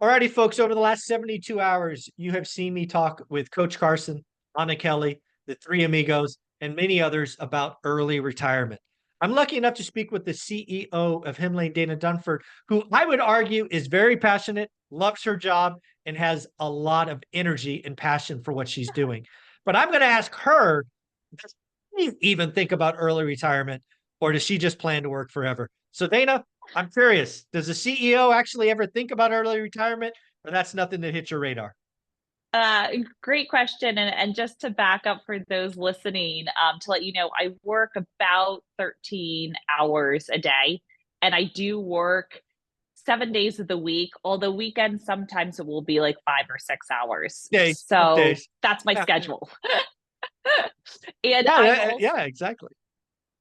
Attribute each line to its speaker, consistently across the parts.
Speaker 1: Alrighty, folks, over the last 72 hours, you have seen me talk with Coach Carson, Anna Kelly, the three amigos, and many others about early retirement. I'm lucky enough to speak with the CEO of Himlane, Dana Dunford, who I would argue is very passionate, loves her job, and has a lot of energy and passion for what she's doing. But I'm going to ask her, does she even think about early retirement, or does she just plan to work forever? So, Dana, I'm curious, does the CEO actually ever think about early retirement, or that's nothing that hits your radar?
Speaker 2: Great question. And just to back up for those listening, to let you know, I work about 13 hours a day, and I do work 7 days of the week, although weekends sometimes it will be like 5 or 6 hours.
Speaker 1: Days, off
Speaker 2: So
Speaker 1: days.
Speaker 2: that's my
Speaker 1: Yeah, yeah,
Speaker 2: schedule. And
Speaker 1: yeah,
Speaker 2: I'm also
Speaker 1: yeah, exactly.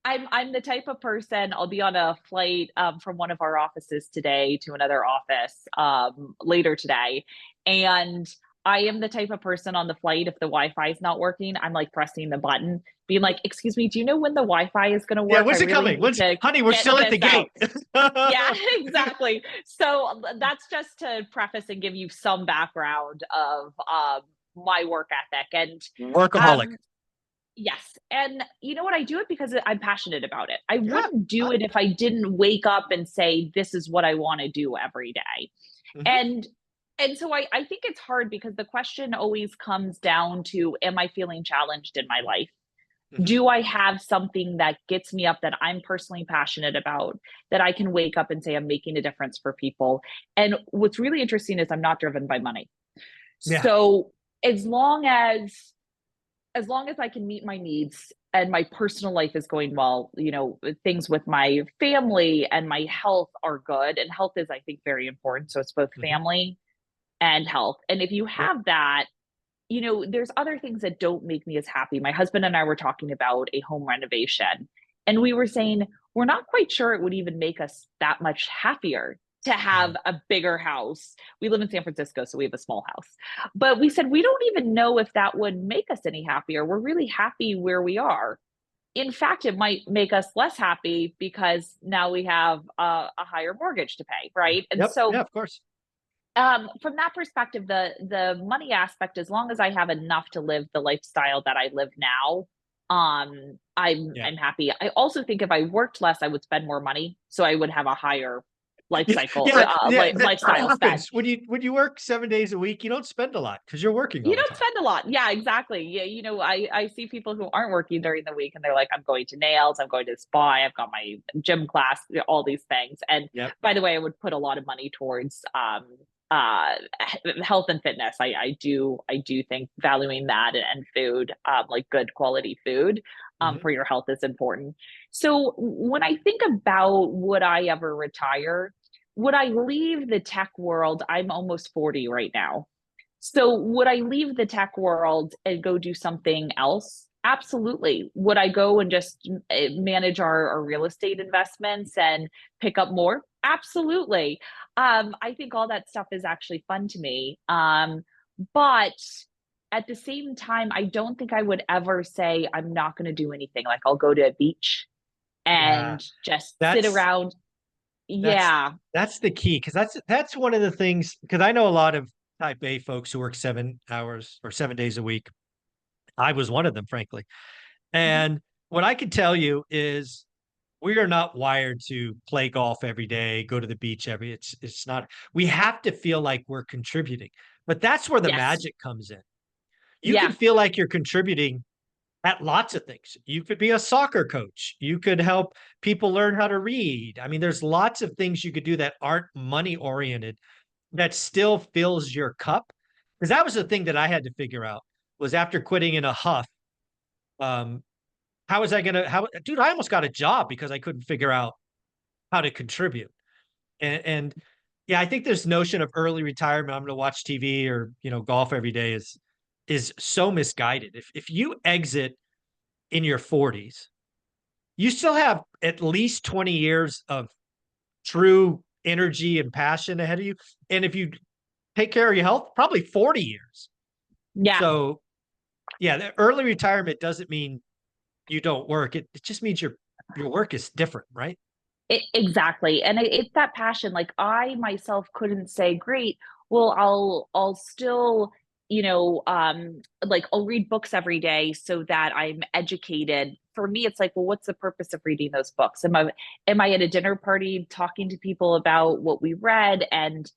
Speaker 2: I'm the type of person, I'll be on a flight from one of our offices today to another office later today. And I am the type of person on the flight, if the Wi-Fi is not working, I'm like pressing the button, being like, excuse me, do you know when the Wi-Fi is going to
Speaker 1: Yeah,
Speaker 2: work? I
Speaker 1: when's it
Speaker 2: really
Speaker 1: coming?
Speaker 2: need
Speaker 1: When's,
Speaker 2: to
Speaker 1: honey, we're
Speaker 2: get
Speaker 1: still at
Speaker 2: this
Speaker 1: the
Speaker 2: out.
Speaker 1: gate.
Speaker 2: Yeah, exactly. So that's just to preface and give you some background of my work ethic. And
Speaker 1: Workaholic.
Speaker 2: um, yes. And you know what? I do it because I'm passionate about it. I
Speaker 1: Yeah.
Speaker 2: wouldn't do it if I didn't wake up and say, this is what I want to do every day.
Speaker 1: Mhm,
Speaker 2: And so I think it's hard because the question always comes down to, am I feeling challenged in my life?
Speaker 1: mhm.
Speaker 2: Do I have something that gets me up that I'm personally passionate about, that I can wake up and say I'm making a difference for people? And what's really interesting is I'm not driven by money.
Speaker 1: Yeah.
Speaker 2: So as long as I can meet my needs and my personal life is going well, things with my family and my health are good. And health is, I think, very important. So it's both
Speaker 1: Mhm.
Speaker 2: family and health. And if you
Speaker 1: Yep.
Speaker 2: have that, there's other things that don't make me as happy. My husband and I were talking about a home renovation, and we were saying we're not quite sure it would even make us that much happier to have
Speaker 1: Mhm.
Speaker 2: a bigger house. We live in San Francisco, so we have a small house. But we said we don't even know if that would make us any happier. We're really happy where we are. In fact, it might make us less happy because now we have a higher mortgage to pay, right? And
Speaker 1: Yep. Yeah,
Speaker 2: so
Speaker 1: of course.
Speaker 2: from that perspective, the money aspect, as long as I have enough to live the lifestyle that I live now,
Speaker 1: Yeah.
Speaker 2: I'm happy. I also think if I worked less, I would spend more money, so I would have a higher life
Speaker 1: Yeah,
Speaker 2: cycle,
Speaker 1: yeah, yeah. That
Speaker 2: lifestyle spend.
Speaker 1: happens when you work 7 days a week. You don't spend a lot because you're working
Speaker 2: You
Speaker 1: all the
Speaker 2: don't
Speaker 1: time.
Speaker 2: spend a lot. Yeah, exactly. Yeah, I see people who aren't working during the week and they're like, I'm going to nails, I'm going to spa, I've got my gym class, all these things. And
Speaker 1: Yep.
Speaker 2: by the way, I would put a lot of money towards health and fitness. I do think valuing that and food, like good quality food,
Speaker 1: Mhm.
Speaker 2: for your health is important. So when I think about would I ever retire, would I leave the tech world? I'm almost 40 right now. So would I leave the tech world and go do something else? Absolutely. Would I go and just manage our real estate investments and pick up more? Absolutely. I think all that stuff is actually fun to me. But at the same time, I don't think I would ever say I'm not going to do anything. Like I'll go to a beach
Speaker 1: Yeah.
Speaker 2: and just sit
Speaker 1: That's
Speaker 2: around.
Speaker 1: That's
Speaker 2: Yeah.
Speaker 1: that's the key because that's one of the things because I know a lot of type A folks who work 7 hours or 7 days a week. I was one of them, frankly.
Speaker 2: Mhm.
Speaker 1: And what I can tell you is we are not wired to play golf every day, go to the beach it's not we have to feel like we're contributing. But that's where the
Speaker 2: Yes.
Speaker 1: magic comes in. You can
Speaker 2: Yeah.
Speaker 1: feel like you're contributing at lots of things. You could be a soccer coach. You could help people learn how to read. I mean, there's lots of things you could do that aren't money oriented that still fills your cup. Because that was the thing that I had to figure out was after quitting in a huff. Um, how was I gonna how dude, I almost got a job because I couldn't figure out how to contribute. And yeah, I think this notion of early retirement, I'm gonna watch TV or golf every day is so misguided. If you exit in your 40s, you still have at least 20 years of true energy and passion ahead of you. And if you take care of your health, probably 40 years.
Speaker 2: Yeah.
Speaker 1: So, yeah, the early retirement doesn't mean you don't work. It just means your work is different, right?
Speaker 2: Exactly. And it's that passion. Like I myself couldn't say, great, well, I'll still, like I'll read books every day so that I'm educated. For me, it's like, well, what's the purpose of reading those books? Am I at a dinner party talking to people about what we read, and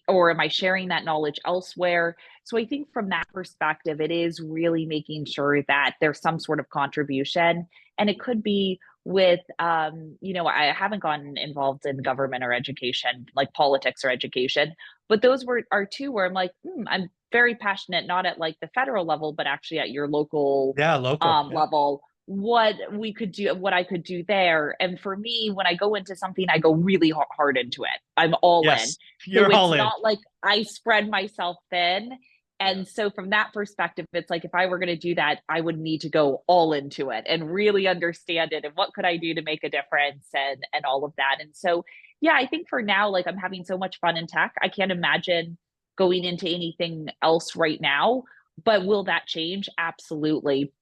Speaker 2: or am I sharing that knowledge elsewhere? So I think from that perspective, it is really making sure that there's some sort of contribution. And it could be with, I haven't gotten involved in government or education, like politics or education, but those are two where I'm like, I'm very passionate, not at like the federal level, but actually at your local
Speaker 1: Yeah, local. Yeah.
Speaker 2: level, what we could do, what I could do there. And for me, when I go into something, I go really hard into it. I'm all in.
Speaker 1: Yes,
Speaker 2: So
Speaker 1: you're
Speaker 2: it's
Speaker 1: all in.
Speaker 2: not like I spread myself thin.
Speaker 1: Yeah.
Speaker 2: And so from that perspective, it's like if I were going to do that, I would need to go all into it and really understand it and what could I do to make a difference and all of that. And so yeah, I think for now, like I'm having so much fun in tech. I can't imagine going into anything else right now, but will that change? Absolutely.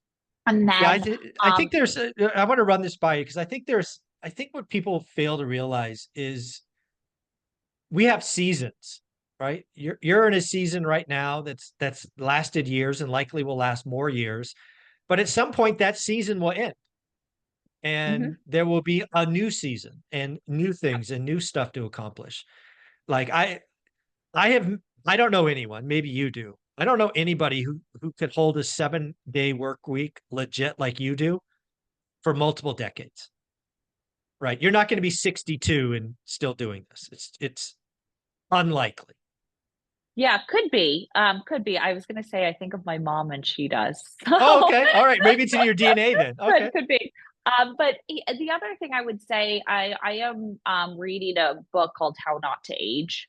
Speaker 2: And
Speaker 1: Yeah,
Speaker 2: then,
Speaker 1: I think there's I want to run this by you because I think what people fail to realize is we have seasons, right? You're in a season right now that's lasted years and likely will last more years, but at some point that season will end
Speaker 2: mhm.
Speaker 1: and there will be a new season and new things and new stuff to accomplish. Like I have I don't know anyone, maybe you do. I don't know anybody who could hold a 7-day work week legit like you do for multiple decades. Right? You're not going to be 62 and still doing this. It's unlikely.
Speaker 2: Yeah, could be. Could be. I was gonna say I think of my mom and she does.
Speaker 1: Oh,
Speaker 2: So
Speaker 1: okay. All right. Maybe it's in your DNA then. Okay.
Speaker 2: could be. But the other thing I would say, I am reading a book called How Not to Age,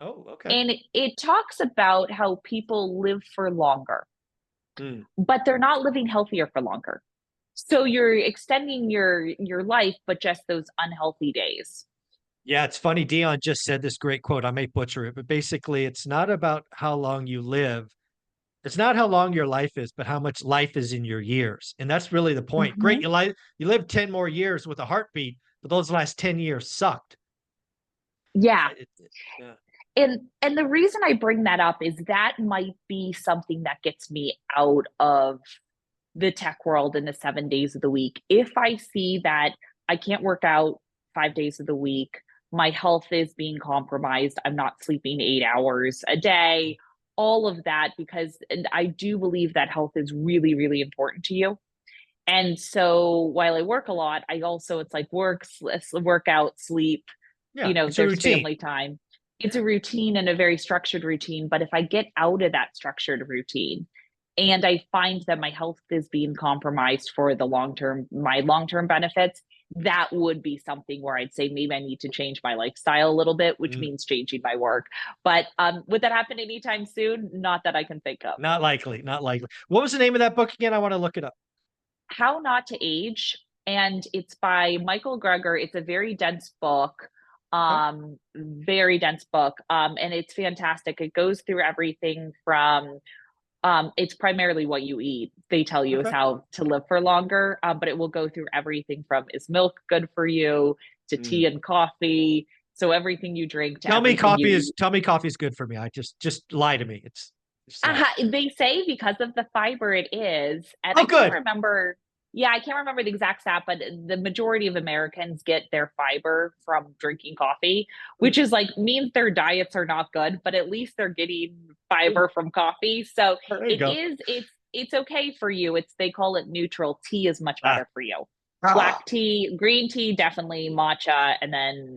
Speaker 1: Oh, okay.
Speaker 2: and it talks about how people live for longer,
Speaker 1: Hmm.
Speaker 2: but they're not living healthier for longer. So you're extending your life, but just those unhealthy days.
Speaker 1: Yeah, it's funny. Dion just said this great quote. I may butcher it, but basically, it's not about how long you live. It's not how long your life is, but how much life is in your years. And that's really the point. Great,
Speaker 2: Mhm.
Speaker 1: you live 10 more years with a heartbeat, but those last 10 years sucked.
Speaker 2: Yeah.
Speaker 1: Yeah.
Speaker 2: And the reason I bring that up is that might be something that gets me out of the tech world in the 7 days of the week. If I see that I can't work out 5 days of the week, my health is being compromised, I'm not sleeping 8 hours a day, all of that, because I do believe that health is really, really important to you. And so while I work a lot, I also, it's like workout, sleep,
Speaker 1: Yeah. It's a
Speaker 2: there's
Speaker 1: routine.
Speaker 2: family time. It's a routine and a very structured routine. But if I get out of that structured routine and I find that my health is being compromised for my long term benefits, that would be something where I'd say maybe I need to change my lifestyle a little bit, which
Speaker 1: Mm,
Speaker 2: means changing my work. But would that happen anytime soon? Not that I can think of.
Speaker 1: not likely. Not likely. What was the name of that book again? I want to look it up.
Speaker 2: How Not to Age, and it's by Michael Greger. It's a very dense book,
Speaker 1: Okay.
Speaker 2: very dense book, and it's fantastic. It goes through everything from it's primarily what you eat. They tell you is
Speaker 1: Okay.
Speaker 2: how to live for longer, but it will go through everything from is milk good for you to tea
Speaker 1: Mm.
Speaker 2: and coffee. So everything you drink to everything you eat.
Speaker 1: Tell me coffee is good for me. I just lie to me. It's not.
Speaker 2: They say because of the fiber it is, and
Speaker 1: Oh,
Speaker 2: I can't
Speaker 1: good.
Speaker 2: remember. Yeah, I can't remember the exact stat, but the majority of Americans get their fiber from drinking coffee, which is like means their diets are not good, but at least they're getting fiber from coffee. So
Speaker 1: There you go.
Speaker 2: it's okay for you. It's they call it neutral. Tea is much
Speaker 1: Ah.
Speaker 2: better for you.
Speaker 1: Ah.
Speaker 2: Black tea, green tea, definitely matcha, and then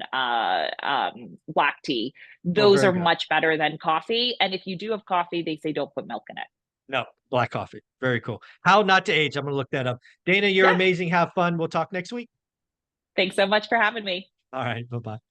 Speaker 2: black tea.
Speaker 1: Oh,
Speaker 2: Those
Speaker 1: very
Speaker 2: are
Speaker 1: good.
Speaker 2: much better than coffee. And if you do have coffee, they say don't put milk in it.
Speaker 1: No, black coffee. Very cool. How not to age. I'm going to look that up. Dana, you're
Speaker 2: Yeah.
Speaker 1: amazing. Have fun. We'll talk next week.
Speaker 2: Thanks so much for having me.
Speaker 1: All right. Bye bye.